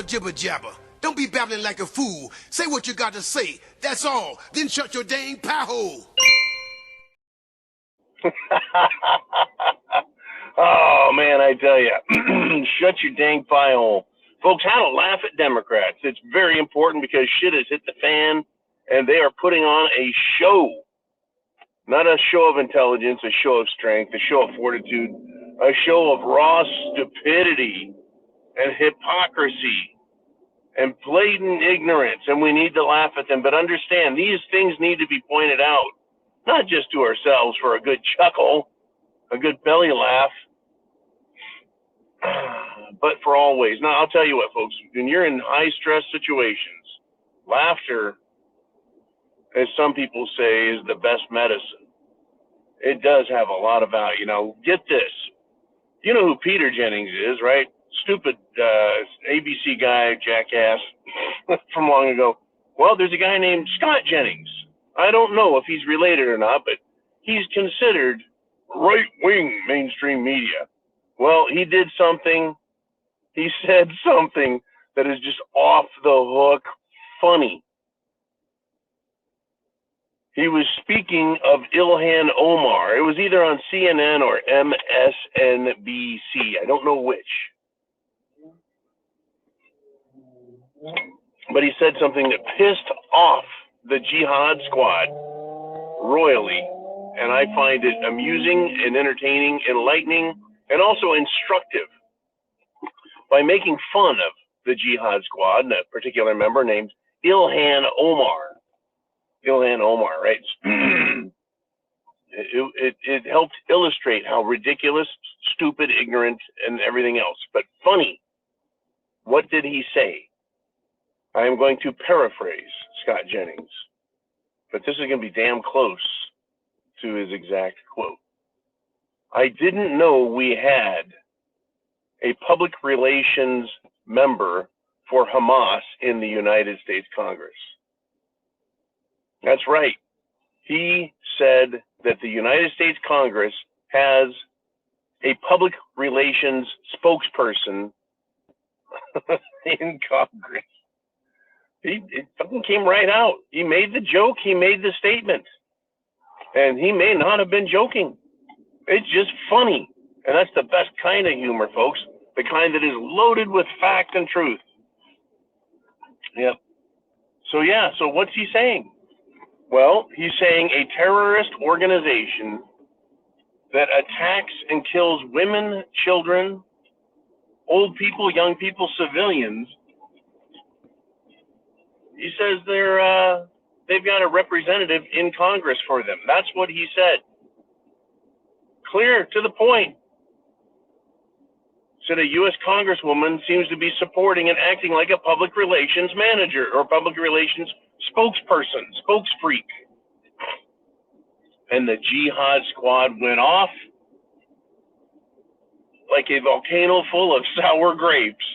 jibber jabber. Don't be babbling like a fool. Say what you got to say. That's all. Then shut your dang pie hole. Oh, man, I tell you. Shut your dang pie hole. Folks, how to laugh at Democrats. It's very important because shit has hit the fan, and they are putting on a show. Not a show of intelligence, a show of strength, a show of fortitude, a show of raw stupidity and hypocrisy and blatant ignorance, and we need to laugh at them. But understand, these things need to be pointed out, not just to ourselves for a good chuckle, a good belly laugh, but for always. Now, I'll tell you what, folks, when you're in high-stress situations, laughter, as some people say, is the best medicine. It does have a lot of value. Now, get this. You know who Peter Jennings is, right? Stupid ABC guy, jackass from long ago. Well, there's a guy named Scott Jennings. I don't know if he's related or not, but he's considered right-wing mainstream media. Well, he did something. He said something that is just off the hook funny. He was speaking of Ilhan Omar. It was either on CNN or MSNBC. I don't know which. But he said something that pissed off the Jihad Squad royally. And I find it amusing and entertaining, enlightening, and also instructive. By making fun of the Jihad Squad and a particular member named Ilhan Omar. Ilhan Omar, right? It helped illustrate how ridiculous, stupid, ignorant, and everything else, but funny. What did he say? I am going to paraphrase Scott Jennings, but this is going to be damn close to his exact quote. I didn't know we had a public relations member for Hamas in the United States Congress. That's right. He said that the United States Congress has a public relations spokesperson in Congress. It fucking came right out. He made the joke. He made the statement. And he may not have been joking. It's just funny. And that's the best kind of humor, folks. The kind that is loaded with fact and truth. Yep. So what's he saying? Well, he's saying a terrorist organization that attacks and kills women, children, old people, young people, civilians. He says they've got a representative in Congress for them. That's what he said. Clear, to the point. Said a U.S. Congresswoman seems to be supporting and acting like a public relations manager or public relations spokesperson, spokesfreak. And the Jihad Squad went off like a volcano full of sour grapes.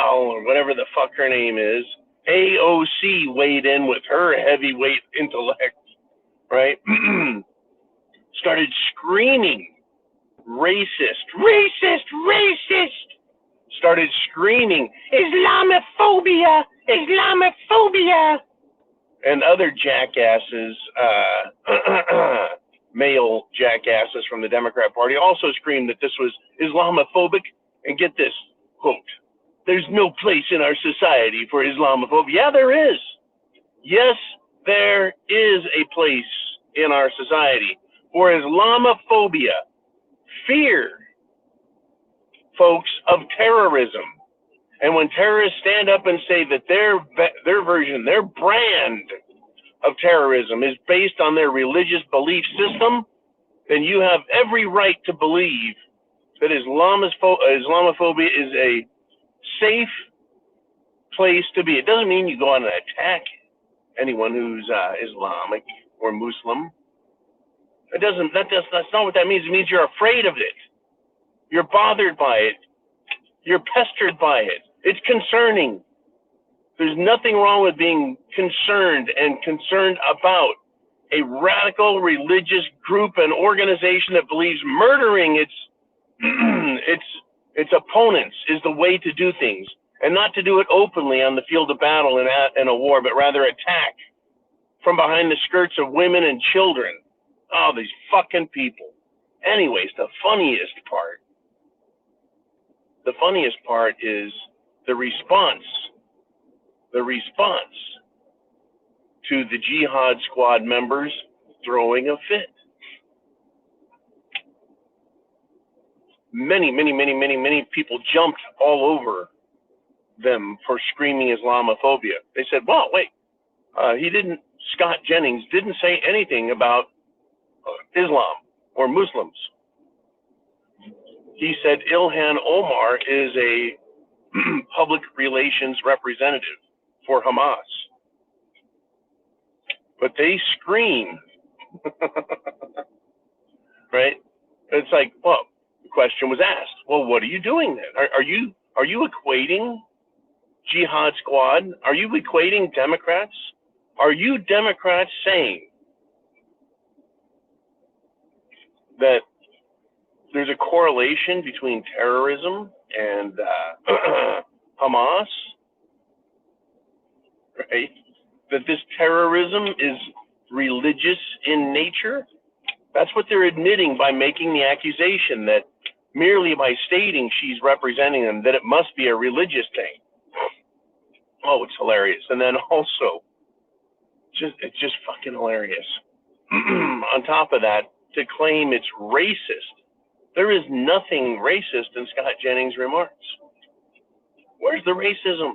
Or whatever the fuck her name is. AOC weighed in with her heavyweight intellect, right? Started screaming, racist. Started screaming, Islamophobia. And other jackasses, male jackasses from the Democrat Party also screamed that this was Islamophobic. And get this, quote, there's no place in our society for Islamophobia. Yeah, there is. Yes, there is a place in our society for Islamophobia. Fear, folks, of terrorism. And when terrorists stand up and say that their version, their brand of terrorism is based on their religious belief system, then you have every right to believe that Islamophobia is a safe place to be. It doesn't mean you go out and attack anyone who's Islamic or Muslim. That's not what that means. It means you're afraid of it. You're bothered by it. You're pestered by it. It's concerning. There's nothing wrong with being concerned and concerned about a radical religious group and organization that believes murdering its its opponents is the way to do things, and not to do it openly on the field of battle in a war, but rather attack from behind the skirts of women and children. Oh, these fucking people. Anyways, the funniest part is the response to the Jihad Squad members throwing a fit. Many people jumped all over them for screaming Islamophobia. They said, well, wait, Scott Jennings didn't say anything about Islam or Muslims. He said Ilhan Omar is a public relations representative for Hamas. But they scream, right? It's like, well, the question was asked, well, what are you doing then? Are you equating Jihad Squad? Are you equating Democrats? Are you Democrats saying that there's a correlation between terrorism and Hamas, right? That this terrorism is religious in nature? That's what they're admitting by making the accusation that merely by stating she's representing them, that it must be a religious thing. Oh, it's hilarious. And then also, it's just fucking hilarious. On top of that, to claim it's racist. There is nothing racist in Scott Jennings' remarks. Where's the racism?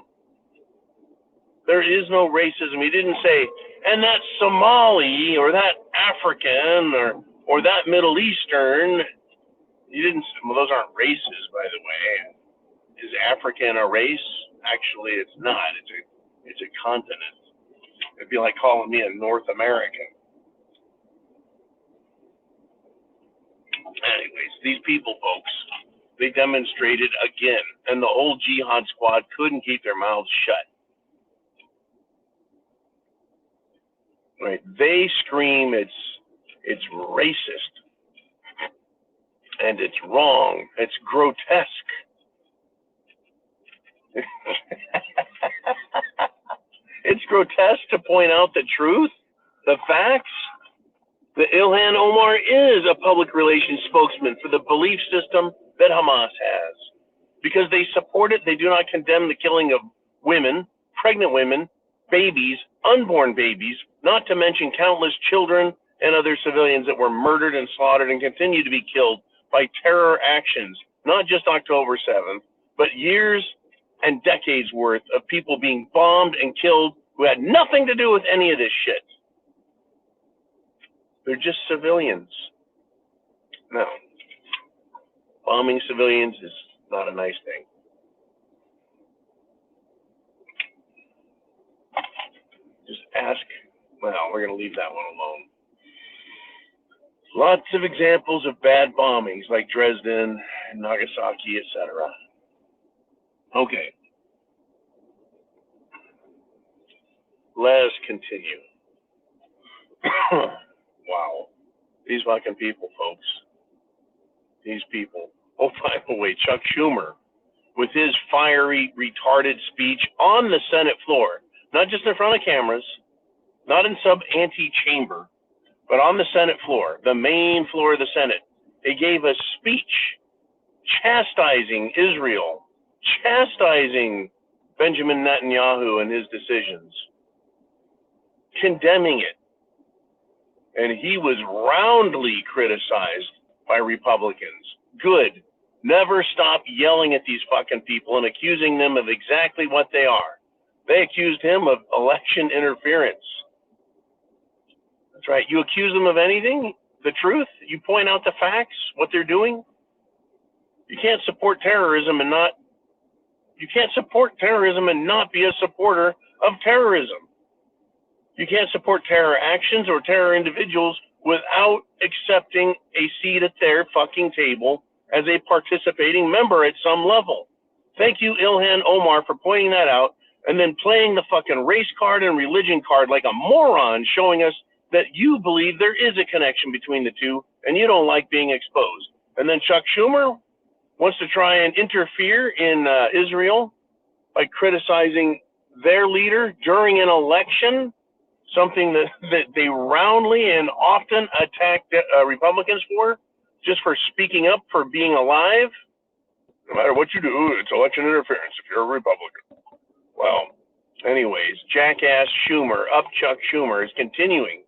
There is no racism. He didn't say, and that Somali or that African or that Middle Eastern. He didn't say, well, those aren't races, by the way. Is African a race? Actually, it's not. It's a continent. It'd be like calling me a North American. Anyways, these people, folks, they demonstrated again, and the whole Jihad Squad couldn't keep their mouths shut. Right? They scream it's racist, and it's wrong, it's grotesque. It's grotesque to point out the truth, the facts. The Ilhan Omar is a public relations spokesman for the belief system that Hamas has. Because they support it, they do not condemn the killing of women, pregnant women, babies, unborn babies, not to mention countless children and other civilians that were murdered and slaughtered and continue to be killed by terror actions, not just October 7th, but years and decades worth of people being bombed and killed who had nothing to do with any of this shit. They're just civilians. No. Bombing civilians is not a nice thing. Just ask, well, we're going to leave that one alone. Lots of examples of bad bombings like Dresden, Nagasaki, etc. Okay. Let's continue. Wow. These fucking people, folks. These people. Oh, by the way, Chuck Schumer, with his fiery, retarded speech on the Senate floor, not just in front of cameras, not in some antechamber, but on the Senate floor, the main floor of the Senate, they gave a speech chastising Israel, chastising Benjamin Netanyahu and his decisions, condemning it. And he was roundly criticized by Republicans. Good. Never stop yelling at these fucking people and accusing them of exactly what they are. They accused him of election interference. That's right. You accuse them of anything, the truth, you point out the facts, what they're doing. You can't support terrorism and not be a supporter of terrorism. You can't support terror actions or terror individuals without accepting a seat at their fucking table as a participating member at some level. Thank you, Ilhan Omar, for pointing that out and then playing the fucking race card and religion card like a moron, showing us that you believe there is a connection between the two and you don't like being exposed. And then Chuck Schumer, wants to try and interfere in Israel by criticizing their leader during an election, something that they roundly and often attack Republicans for, just for speaking up, for being alive. No matter what you do, it's election interference if you're a Republican. Well, anyways, jackass Schumer, Chuck Schumer, is continuing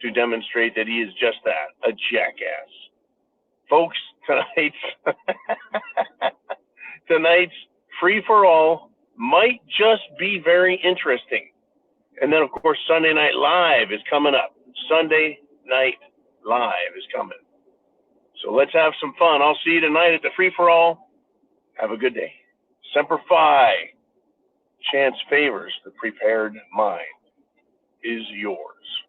to demonstrate that he is just that, a jackass. Folks, tonight's free-for-all might just be very interesting. And then, of course, Sunday Night Live is coming up. Sunday Night Live is coming. So let's have some fun. I'll see you tonight at the free-for-all. Have a good day. Semper Fi. Chance favors the prepared mind is yours.